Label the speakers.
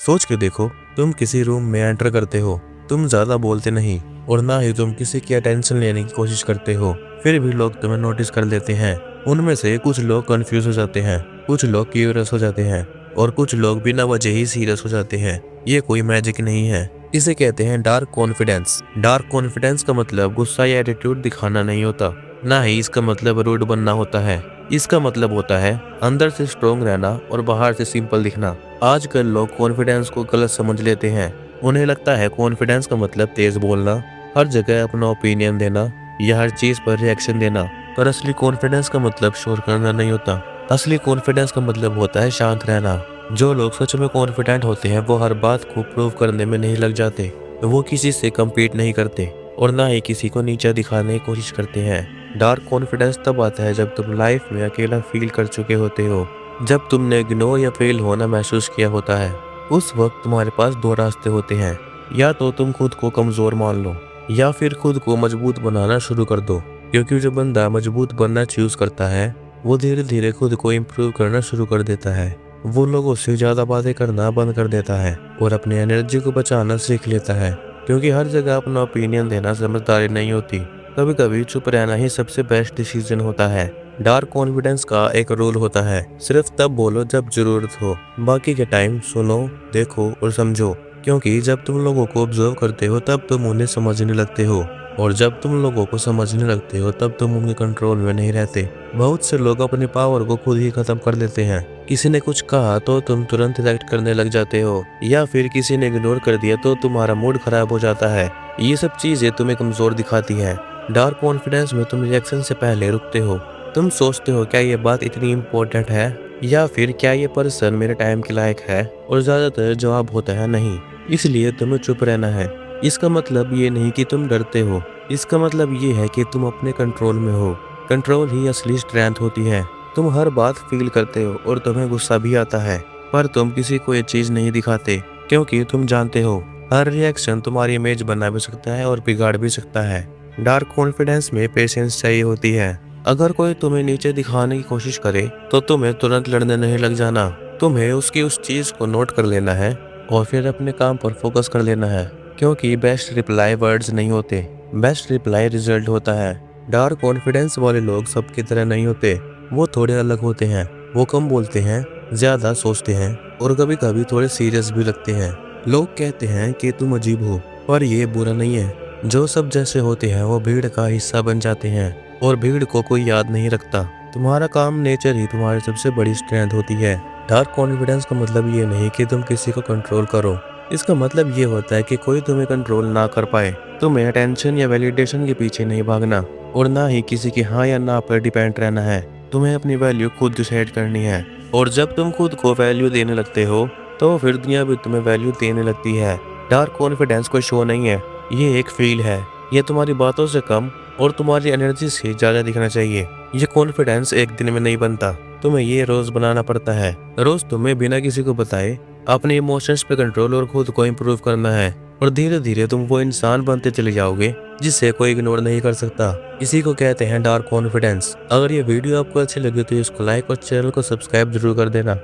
Speaker 1: सोच के देखो, तुम किसी रूम में एंटर करते हो, तुम ज्यादा बोलते नहीं और ना ही तुम किसी की अटेंशन लेने की कोशिश करते हो, फिर भी लोग तुम्हें नोटिस कर लेते हैं। उनमें से कुछ लोग कंफ्यूज हो जाते हैं, कुछ लोग क्यूरियस हो जाते हैं और कुछ लोग बिना वजह ही सीरियस हो जाते हैं। ये कोई मैजिक नहीं है, इसे कहते हैं डार्क कॉन्फिडेंस। डार्क कॉन्फिडेंस का मतलब गुस्सा या एटीट्यूड दिखाना नहीं होता, ना ही इसका मतलब रूड बनना होता है। इसका मतलब होता है अंदर से स्ट्रोंग रहना और बाहर से सिंपल दिखना। आजकल लोग कॉन्फिडेंस को गलत समझ लेते हैं। उन्हें लगता है कॉन्फिडेंस का मतलब तेज बोलना, हर जगह अपना ओपिनियन देना या हर चीज पर रिएक्शन देना। पर असली कॉन्फिडेंस का मतलब शोर करना नहीं होता। असली कॉन्फिडेंस का मतलब होता है शांत रहना। जो लोग सच में कॉन्फिडेंट होते हैं वो हर बात को प्रूव करने में नहीं लग जाते। वो किसी से कम्पीट नहीं करते और ना ही किसी को नीचा दिखाने की कोशिश करते हैं। डार्क कॉन्फिडेंस तब आता है जब तुम लाइफ में अकेला फील कर चुके होते हो, जब तुमने इग्नोर या फेल होना महसूस किया होता है। उस वक्त तुम्हारे पास दो रास्ते होते हैं, या तो तुम खुद को कमजोर मान लो या फिर खुद को मजबूत बनाना शुरू कर दो। क्योंकि जो बंदा मजबूत बनना चूज करता है वो धीरे धीरे खुद को इम्प्रूव करना शुरू कर देता है। वो लोगों से ज्यादा बातें करना बंद कर देता है और अपनी एनर्जी को बचाना सीख लेता है। क्योंकि हर जगह अपना ओपिनियन देना समझदारी नहीं होती, कभी कभी चुप रहना ही सबसे बेस्ट डिसीजन होता है। डार्क कॉन्फिडेंस का एक रूल होता है, सिर्फ तब बोलो जब जरूरत हो, बाकी के टाइम सुनो, देखो और समझो। क्योंकि जब तुम लोगों को ऑब्जर्व करते हो तब तुम उन्हें समझने लगते हो, और जब तुम लोगों को समझने लगते हो तब तुम उनके कंट्रोल में नहीं रहते। बहुत से लोग अपने पावर को खुद ही खत्म कर देते हैं। किसी ने कुछ कहा तो तुम तुरंत रिएक्ट करने लग जाते हो, या फिर किसी ने इग्नोर कर दिया तो तुम्हारा मूड खराब हो जाता है। ये सब चीजें तुम्हें कमजोर दिखाती हैं। डार्क कॉन्फिडेंस में तुम रिएक्शन से पहले रुकते हो। तुम सोचते हो क्या ये बात इतनी इम्पोर्टेंट है, या फिर क्या ये पर्सन मेरे टाइम के लायक है, और ज्यादातर जवाब होता है नहीं, इसलिए तुम्हें चुप रहना है। इसका मतलब ये नहीं कि तुम डरते हो, इसका मतलब ये है कि तुम अपने कंट्रोल में हो। कंट्रोल ही असली स्ट्रेंथ होती है। तुम हर बात फील करते हो और तुम्हें गुस्सा भी आता है, पर तुम किसी को ये चीज नहीं दिखाते, क्योंकि तुम जानते हो हर रिएक्शन तुम्हारी इमेज बना भी सकता है और बिगाड़ भी सकता है। डार्क कॉन्फिडेंस में पेशेंस चाहिए होती है। अगर कोई तुम्हें नीचे दिखाने की कोशिश करे तो तुम्हें तुरंत लड़ने नहीं लग जाना। तुम्हें उसकी उस चीज को नोट कर लेना है और फिर अपने काम पर फोकस कर लेना है। क्योंकि बेस्ट रिप्लाई वर्ड्स नहीं होते, बेस्ट रिप्लाई रिजल्ट होता है। डार्क कॉन्फिडेंस वाले लोग सबकी तरह नहीं होते, वो थोड़े अलग होते हैं। वो कम बोलते हैं, ज्यादा सोचते हैं और कभी कभी थोड़े सीरियस भी लगते हैं। लोग कहते हैं कि तुम अजीब हो, पर ये बुरा नहीं है। जो सब जैसे होते हैं वो भीड़ का हिस्सा बन जाते हैं, और भीड़ को कोई याद नहीं रखता। तुम्हारा काम नेचर ही तुम्हारी सबसे बड़ी स्ट्रेंथ होती है। डार्क कॉन्फिडेंस का मतलब ये नहीं कि तुम किसी को कंट्रोल करो, इसका मतलब ये होता है कि कोई तुम्हें कंट्रोल ना कर पाए। तुम्हें अटेंशन या वैलिडेशन के पीछे नहीं भागना, और ना ही किसी की हाँ या ना पर डिपेंड रहना है। तुम्हें अपनी वैल्यू खुद डिसाइड करनी है, और जब तुम खुद को वैल्यू देने लगते हो तो फिर दुनिया भी तुम्हें वैल्यू देने लगती है। डार्क कॉन्फिडेंस कोई शो नहीं है, ये एक फील है। ये तुम्हारी बातों से कम और तुम्हारी एनर्जी से ज्यादा दिखना चाहिए। ये कॉन्फिडेंस एक दिन में नहीं बनता, तुम्हें ये रोज बनाना पड़ता है। रोज तुम्हें बिना किसी को बताए अपने इमोशंस पे कंट्रोल और खुद को इम्प्रूव करना है, और धीरे धीरे तुम वो इंसान बनते चले जाओगे जिसे कोई इग्नोर नहीं कर सकता। इसी को कहते हैं डार्क कॉन्फिडेंस। अगर ये वीडियो आपको अच्छी लगी तो इसको लाइक और चैनल को सब्सक्राइब जरूर कर देना।